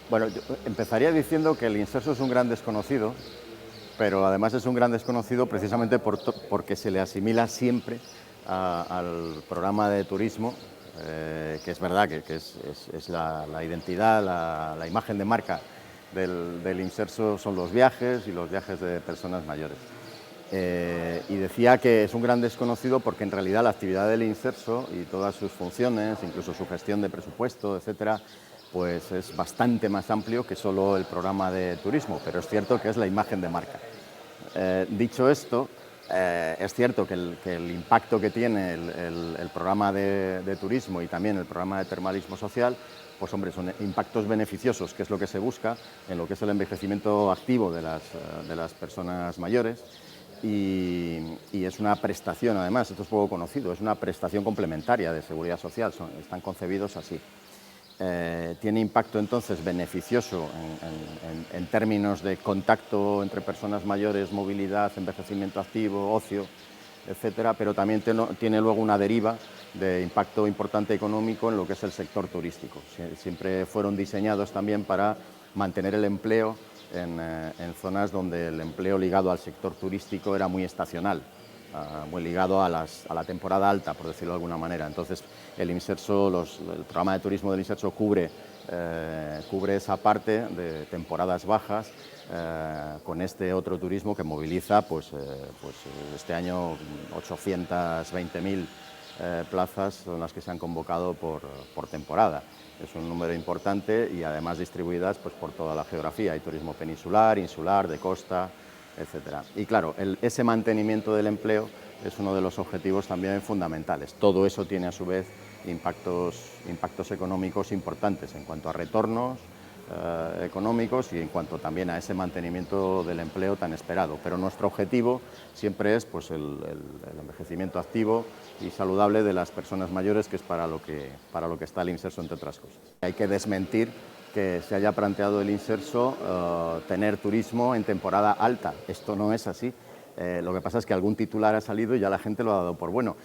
Bueno, yo empezaría diciendo que el inserso es un gran desconocido, pero además es un gran desconocido precisamente porque se le asimila siempre al programa de turismo, que es verdad que es la identidad, la imagen de marca del inserso son los viajes y los viajes de personas mayores. Y decía que es un gran desconocido porque en realidad la actividad del inserso y todas sus funciones, incluso su gestión de presupuesto, etcétera, pues es bastante más amplio que solo el programa de turismo, pero es cierto que es la imagen de marca. Dicho esto, es cierto que el impacto que tiene el programa de turismo y también el programa de termalismo social, pues hombre, son impactos beneficiosos, que es lo que se busca en lo que es el envejecimiento activo de las personas mayores. Y es una prestación, además, esto es poco conocido, es una prestación complementaria de seguridad social, están concebidos así. Tiene impacto entonces beneficioso en términos de contacto entre personas mayores, movilidad, envejecimiento activo, ocio, etcétera, pero también tiene luego una deriva de impacto importante económico en lo que es el sector turístico. Siempre fueron diseñados también para mantener el empleo en zonas donde el empleo ligado al sector turístico era muy estacional, muy ligado a la temporada alta, por decirlo de alguna manera. Entonces, el programa de turismo del Inserso cubre esa parte de temporadas bajas con este otro turismo que moviliza, este año 820.000 plazas son las que se han convocado por temporada. Es un número importante y además distribuidas pues, por toda la geografía. Hay turismo peninsular, insular, de costa, etcétera. Y claro, ese mantenimiento del empleo es uno de los objetivos también fundamentales. Todo eso tiene a su vez impactos económicos importantes en cuanto a retornos económicos y en cuanto también a ese mantenimiento del empleo tan esperado. Pero nuestro objetivo siempre es pues, el envejecimiento activo y saludable de las personas mayores, que es para lo que está el Inserso, entre otras cosas. Hay que desmentir que se haya planteado el Inserso tener turismo en temporada alta. Esto no es así. Lo que pasa es que algún titular ha salido y ya la gente lo ha dado por bueno.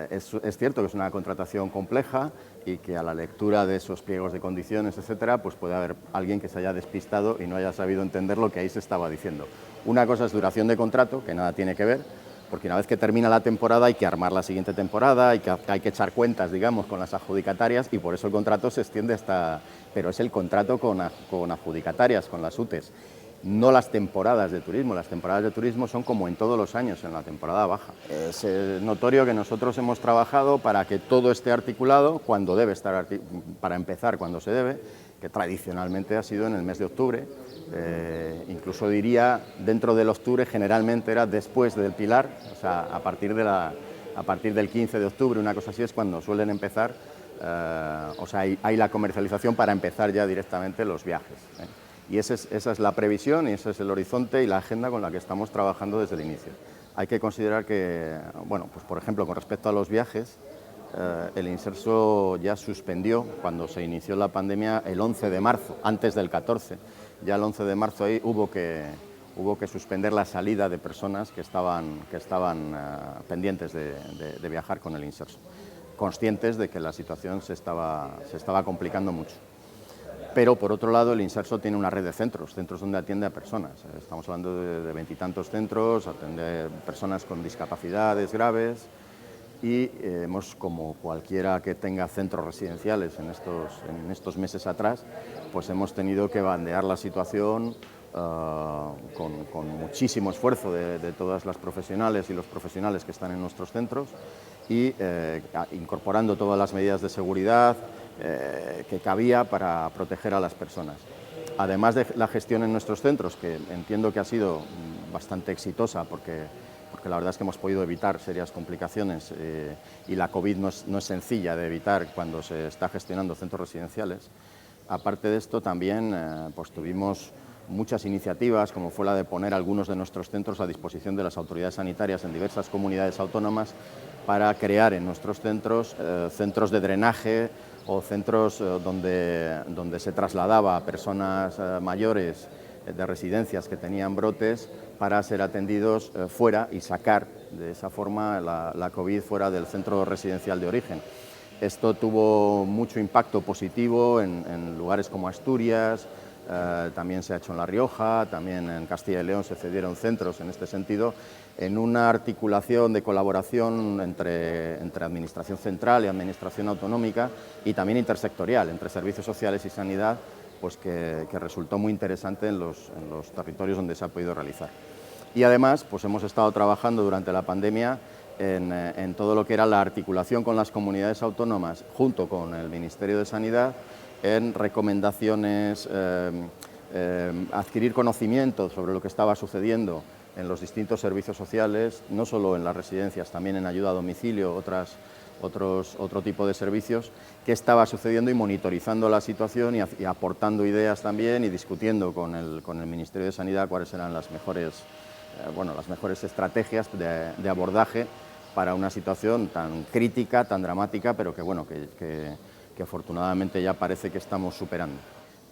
Es cierto que es una contratación compleja y que a la lectura de esos pliegos de condiciones, etcétera, pues puede haber alguien que se haya despistado y no haya sabido entender lo que ahí se estaba diciendo. Una cosa es duración de contrato, que nada tiene que ver, porque una vez que termina la temporada hay que armar la siguiente temporada, hay que echar cuentas, digamos, con las adjudicatarias y por eso el contrato se extiende hasta... Pero es el contrato con adjudicatarias, con las UTEs. No las temporadas de turismo. Las temporadas de turismo son como en todos los años, en la temporada baja. Es notorio que nosotros hemos trabajado para que todo esté articulado cuando debe estar, para empezar cuando se debe, que tradicionalmente ha sido en el mes de octubre. Incluso diría, dentro del octubre generalmente era después del Pilar, o sea, a partir del 15 de octubre, una cosa así, es cuando suelen empezar, o sea, hay la comercialización para empezar ya directamente los viajes. Y esa es la previsión y ese es el horizonte y la agenda con la que estamos trabajando desde el inicio. Hay que considerar que, bueno, pues por ejemplo, con respecto a los viajes, el Inserso ya suspendió, cuando se inició la pandemia, el 11 de marzo, antes del 14. Ya el 11 de marzo ahí hubo que suspender la salida de personas que estaban pendientes de viajar con el Inserso, conscientes de que la situación se estaba complicando mucho. Pero, por otro lado, el Inserso tiene una red de centros donde atiende a personas. Estamos hablando de 20 y tantos centros, atiende a personas con discapacidades graves y como cualquiera que tenga centros residenciales en estos meses atrás, pues hemos tenido que bandear la situación con muchísimo esfuerzo de todas las profesionales y los profesionales que están en nuestros centros y incorporando todas las medidas de seguridad que cabía para proteger a las personas. Además de la gestión en nuestros centros, que entiendo que ha sido bastante exitosa porque la verdad es que hemos podido evitar serias complicaciones y la COVID no es sencilla de evitar cuando se está gestionando centros residenciales. Aparte de esto, también pues tuvimos muchas iniciativas, como fue la de poner algunos de nuestros centros a disposición de las autoridades sanitarias en diversas comunidades autónomas para crear en nuestros centros centros de drenaje o centros donde se trasladaba a personas mayores de residencias que tenían brotes para ser atendidos fuera y sacar de esa forma la COVID fuera del centro residencial de origen. Esto tuvo mucho impacto positivo en lugares como Asturias, también se ha hecho en La Rioja, también en Castilla y León se cedieron centros en este sentido, en una articulación de colaboración entre Administración Central y Administración Autonómica y también intersectorial, entre servicios sociales y sanidad, pues que resultó muy interesante en los territorios donde se ha podido realizar. Y además, pues hemos estado trabajando durante la pandemia en todo lo que era la articulación con las comunidades autónomas, junto con el Ministerio de Sanidad, en recomendaciones, adquirir conocimiento sobre lo que estaba sucediendo en los distintos servicios sociales, no solo en las residencias, también en ayuda a domicilio, otro tipo de servicios, qué estaba sucediendo y monitorizando la situación y aportando ideas también y discutiendo con el Ministerio de Sanidad cuáles eran las mejores estrategias de abordaje para una situación tan crítica, tan dramática, pero que afortunadamente ya parece que estamos superando.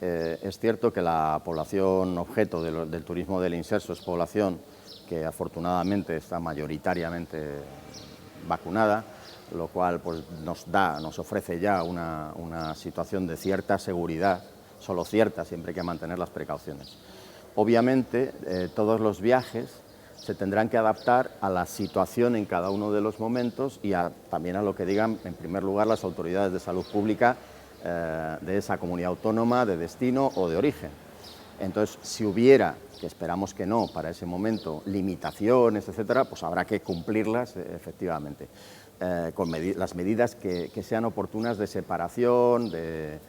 Es cierto que la población objeto del turismo del inserso es población que afortunadamente está mayoritariamente vacunada, lo cual pues, nos ofrece ya una situación de cierta seguridad, solo cierta, siempre hay que mantener las precauciones. Obviamente, todos los viajes se tendrán que adaptar a la situación en cada uno de los momentos y también a lo que digan, en primer lugar, las autoridades de salud pública de esa comunidad autónoma, de destino o de origen. Entonces, si hubiera, que esperamos que no, para ese momento, limitaciones, etcétera, pues habrá que cumplirlas efectivamente, con las medidas que sean oportunas de separación, de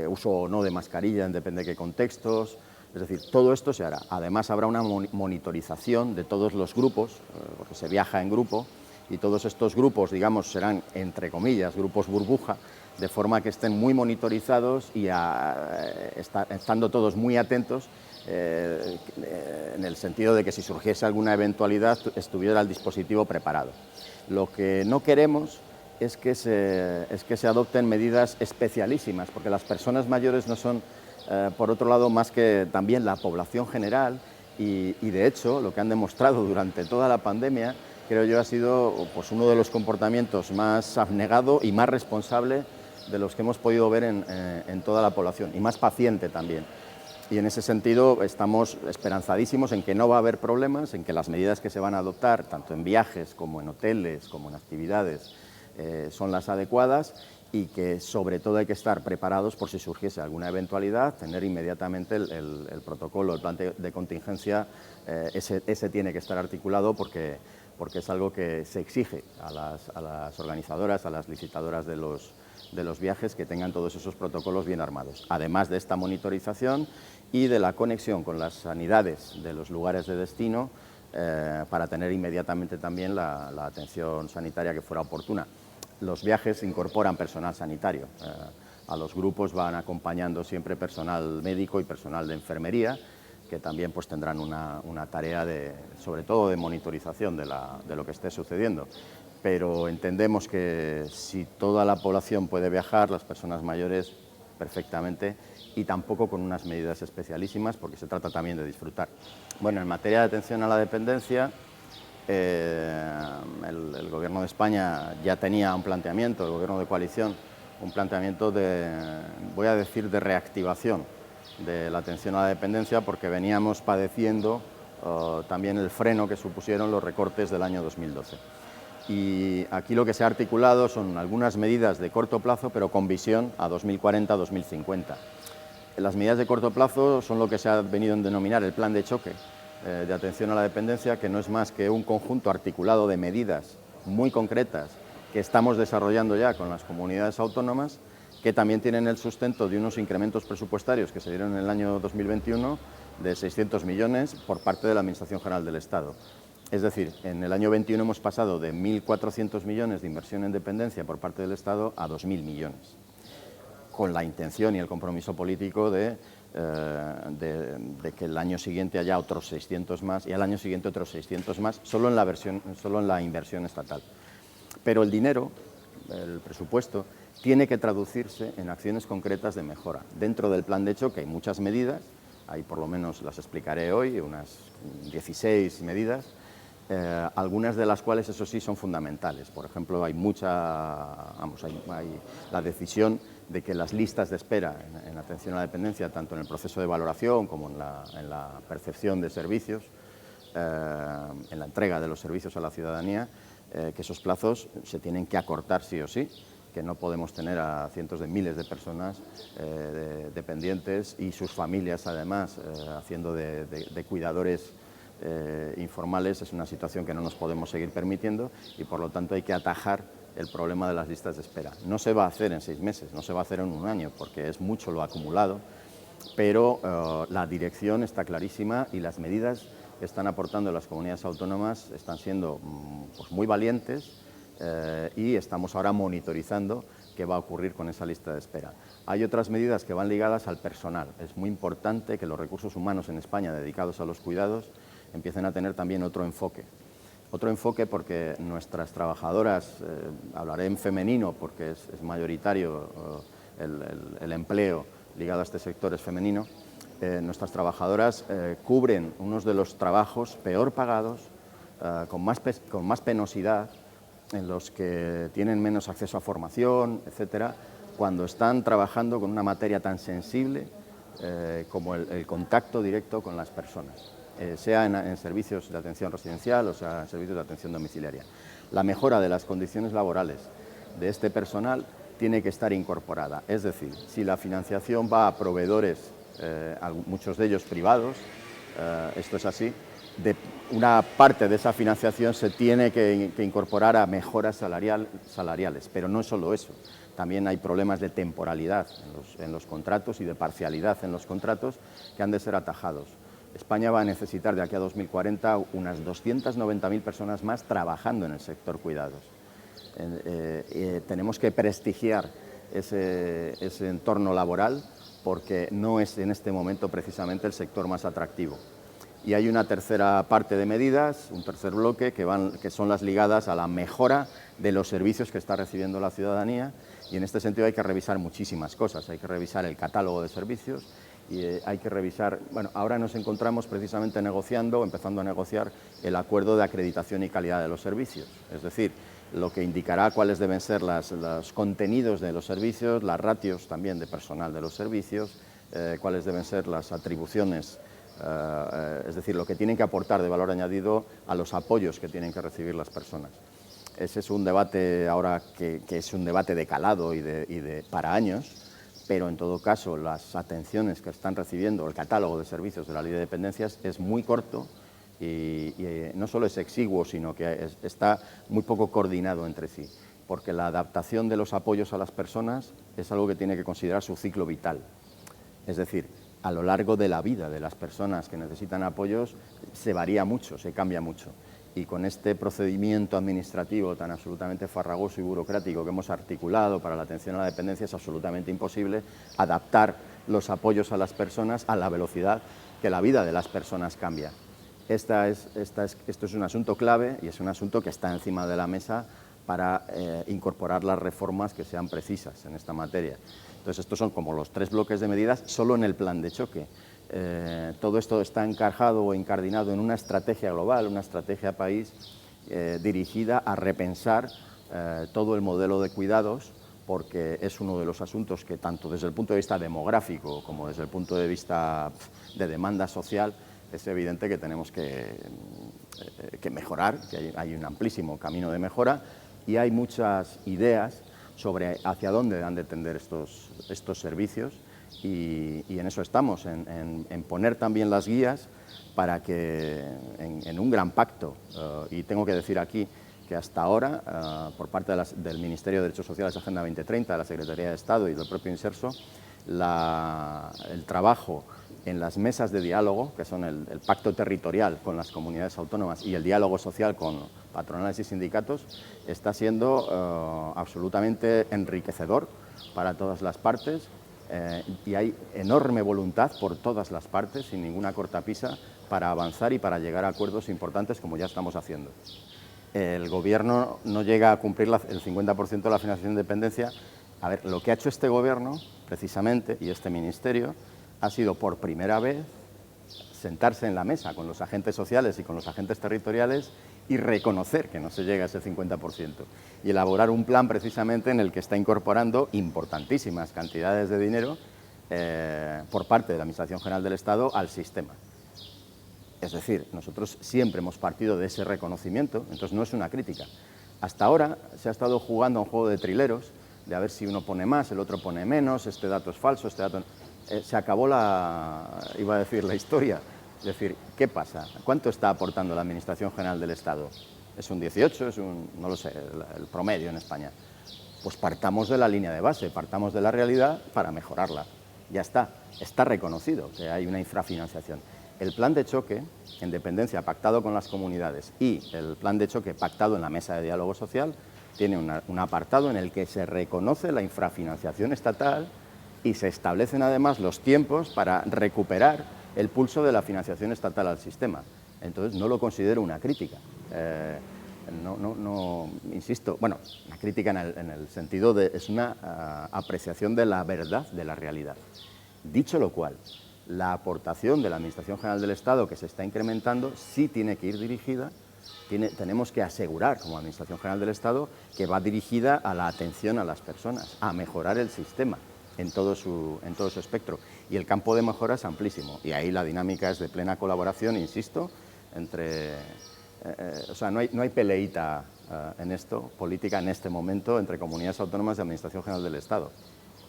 uso o no de mascarilla, depende de qué contextos. Es decir, todo esto se hará. Además, habrá una monitorización de todos los grupos, porque se viaja en grupo, y todos estos grupos, digamos, serán, entre comillas, grupos burbuja, de forma que estén muy monitorizados y estando todos muy atentos, en el sentido de que si surgiese alguna eventualidad estuviera el dispositivo preparado. Lo que no queremos es que se adopten medidas especialísimas, porque las personas mayores no son, por otro lado, más que también la población general y de hecho, lo que han demostrado durante toda la pandemia, creo yo, ha sido pues, uno de los comportamientos más abnegado y más responsable de los que hemos podido ver en toda la población, y más paciente también. Y en ese sentido estamos esperanzadísimos en que no va a haber problemas, en que las medidas que se van a adoptar, tanto en viajes como en hoteles, como en actividades, son las adecuadas y que sobre todo hay que estar preparados por si surgiese alguna eventualidad, tener inmediatamente el protocolo, el plan de contingencia, ese tiene que estar articulado porque es algo que se exige a las organizadoras, a las licitadoras de los viajes, que tengan todos esos protocolos bien armados. Además de esta monitorización y de la conexión con las sanidades de los lugares de destino para tener inmediatamente también la atención sanitaria que fuera oportuna. Los viajes incorporan personal sanitario. A los grupos van acompañando siempre personal médico y personal de enfermería, que también pues, tendrán una tarea sobre todo de monitorización de lo que esté sucediendo. Pero entendemos que si toda la población puede viajar, las personas mayores perfectamente, y tampoco con unas medidas especialísimas, porque se trata también de disfrutar. Bueno, en materia de atención a la dependencia, el Gobierno de España ya tenía un planteamiento, el Gobierno de coalición, un planteamiento voy a decir, de reactivación de la atención a la dependencia, porque veníamos padeciendo también el freno que supusieron los recortes del año 2012. Y aquí lo que se ha articulado son algunas medidas de corto plazo, pero con visión a 2040-2050. Las medidas de corto plazo son lo que se ha venido a denominar el plan de choque de atención a la dependencia, que no es más que un conjunto articulado de medidas muy concretas que estamos desarrollando ya con las comunidades autónomas, que también tienen el sustento de unos incrementos presupuestarios que se dieron en el año 2021 de 600 millones por parte de la Administración General del Estado. Es decir, en el año 21 hemos pasado de 1.400 millones de inversión en dependencia por parte del Estado a 2.000 millones, con la intención y el compromiso político de que el año siguiente haya otros 600 más y al año siguiente otros 600 más, solo en la inversión estatal. Pero el dinero, el presupuesto, tiene que traducirse en acciones concretas de mejora. Dentro del plan de choque hay muchas medidas, hay por lo menos, las explicaré hoy, unas 16 medidas, algunas de las cuales, eso sí, son fundamentales. Por ejemplo, hay la decisión de que las listas de espera en atención a la dependencia, tanto en el proceso de valoración como en la percepción de servicios, en la entrega de los servicios a la ciudadanía, que esos plazos se tienen que acortar sí o sí, que no podemos tener a cientos de miles de personas dependientes y sus familias, además, haciendo de cuidadores informales. Es una situación que no nos podemos seguir permitiendo y, por lo tanto, hay que atajar el problema de las listas de espera. No se va a hacer en 6 meses, no se va a hacer en un año, porque es mucho lo acumulado, pero la dirección está clarísima y las medidas que están aportando las comunidades autónomas están siendo pues, muy valientes, y estamos ahora monitorizando qué va a ocurrir con esa lista de espera. Hay otras medidas que van ligadas al personal. Es muy importante que los recursos humanos en España dedicados a los cuidados empiecen a tener también otro enfoque. Otro enfoque porque nuestras trabajadoras, hablaré en femenino porque es mayoritario el empleo ligado a este sector es femenino, nuestras trabajadoras cubren unos de los trabajos peor pagados, con más penosidad, en los que tienen menos acceso a formación, etcétera, cuando están trabajando con una materia tan sensible como el contacto directo con las personas, sea en servicios de atención residencial o sea en servicios de atención domiciliaria. La mejora de las condiciones laborales de este personal tiene que estar incorporada, es decir, si la financiación va a proveedores, muchos de ellos privados, esto es así, una parte de esa financiación se tiene que incorporar a mejoras salariales, pero no es solo eso, también hay problemas de temporalidad en los contratos y de parcialidad en los contratos que han de ser atajados. España va a necesitar de aquí a 2040 unas 290.000 personas más trabajando en el sector cuidados. Tenemos que prestigiar ese entorno laboral porque no es en este momento precisamente el sector más atractivo. Y hay una tercera parte de medidas, un tercer bloque, que son las ligadas a la mejora de los servicios que está recibiendo la ciudadanía, y en este sentido hay que revisar muchísimas cosas. Hay que revisar el catálogo de servicios y hay que revisar, bueno, ahora nos encontramos precisamente empezando a negociar el acuerdo de acreditación y calidad de los servicios, es decir, lo que indicará cuáles deben ser los contenidos de los servicios, las ratios también de personal de los servicios, cuáles deben ser las atribuciones, es decir, lo que tienen que aportar de valor añadido a los apoyos que tienen que recibir las personas. Ese es un debate ahora que es un debate de calado para años, pero en todo caso las atenciones que están recibiendo, el catálogo de servicios de la Ley de Dependencias es muy corto y no solo es exiguo, sino que está muy poco coordinado entre sí, porque la adaptación de los apoyos a las personas es algo que tiene que considerar su ciclo vital. Es decir, a lo largo de la vida de las personas que necesitan apoyos se varía mucho, se cambia mucho. Y con este procedimiento administrativo tan absolutamente farragoso y burocrático que hemos articulado para la atención a la dependencia, es absolutamente imposible adaptar los apoyos a las personas a la velocidad que la vida de las personas cambia. Esto es un asunto clave y es un asunto que está encima de la mesa para incorporar las reformas que sean precisas en esta materia. Entonces, estos son como los 3 bloques de medidas solo en el plan de choque. Todo esto está encajado o incardinado en una estrategia global, una estrategia país dirigida a repensar todo el modelo de cuidados, porque es uno de los asuntos que tanto desde el punto de vista demográfico como desde el punto de vista de demanda social es evidente que tenemos que mejorar, que hay un amplísimo camino de mejora y hay muchas ideas sobre hacia dónde han de tender estos servicios y en eso estamos, en poner también las guías para que en un gran pacto, y tengo que decir aquí que hasta ahora, por parte del Ministerio de Derechos Sociales, Agenda 2030, de la Secretaría de Estado y del propio Inserso, el trabajo en las mesas de diálogo, que son el pacto territorial con las comunidades autónomas y el diálogo social con patronales y sindicatos, está siendo absolutamente enriquecedor para todas las partes y hay enorme voluntad por todas las partes, sin ninguna cortapisa, para avanzar y para llegar a acuerdos importantes como ya estamos haciendo. El Gobierno no llega a cumplir el 50% de la financiación de dependencia. A ver, lo que ha hecho este Gobierno, precisamente, y este Ministerio, ha sido por primera vez sentarse en la mesa con los agentes sociales y con los agentes territoriales y reconocer que no se llega a ese 50%. Y elaborar un plan precisamente en el que está incorporando importantísimas cantidades de dinero por parte de la Administración General del Estado al sistema. Es decir, nosotros siempre hemos partido de ese reconocimiento, entonces no es una crítica. Hasta ahora se ha estado jugando a un juego de trileros, de a ver si uno pone más, el otro pone menos, este dato es falso, este dato... se acabó la historia. Es decir, ¿qué pasa? ¿Cuánto está aportando la Administración General del Estado? ¿Es un 18? ¿Es un, no lo sé, el promedio en España? Pues partamos de la línea de base, partamos de la realidad para mejorarla. Ya está reconocido que hay una infrafinanciación. El plan de choque, en dependencia, pactado con las comunidades, y el plan de choque pactado en la mesa de diálogo social, tiene un apartado en el que se reconoce la infrafinanciación estatal y se establecen además los tiempos para recuperar el pulso de la financiación estatal al sistema. Entonces no lo considero una crítica. Insisto, bueno, una crítica en el sentido de, es una apreciación de la verdad, de la realidad. Dicho lo cual, la aportación de la Administración General del Estado que se está incrementando sí tiene que ir dirigida, tenemos que asegurar como Administración General del Estado que va dirigida a la atención a las personas, a mejorar el sistema en todo su espectro. Y el campo de mejora es amplísimo y ahí la dinámica es de plena colaboración, insisto, entre... o sea, no hay peleita en esto, política en este momento, entre comunidades autónomas y Administración General del Estado.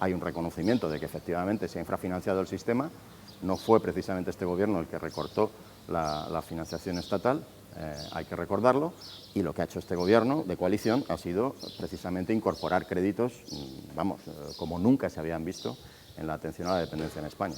Hay un reconocimiento de que efectivamente se ha infrafinanciado el sistema, no fue precisamente este gobierno el que recortó la financiación estatal, hay que recordarlo, y lo que ha hecho este gobierno de coalición ha sido precisamente incorporar créditos, vamos, como nunca se habían visto en la atención a la dependencia en España.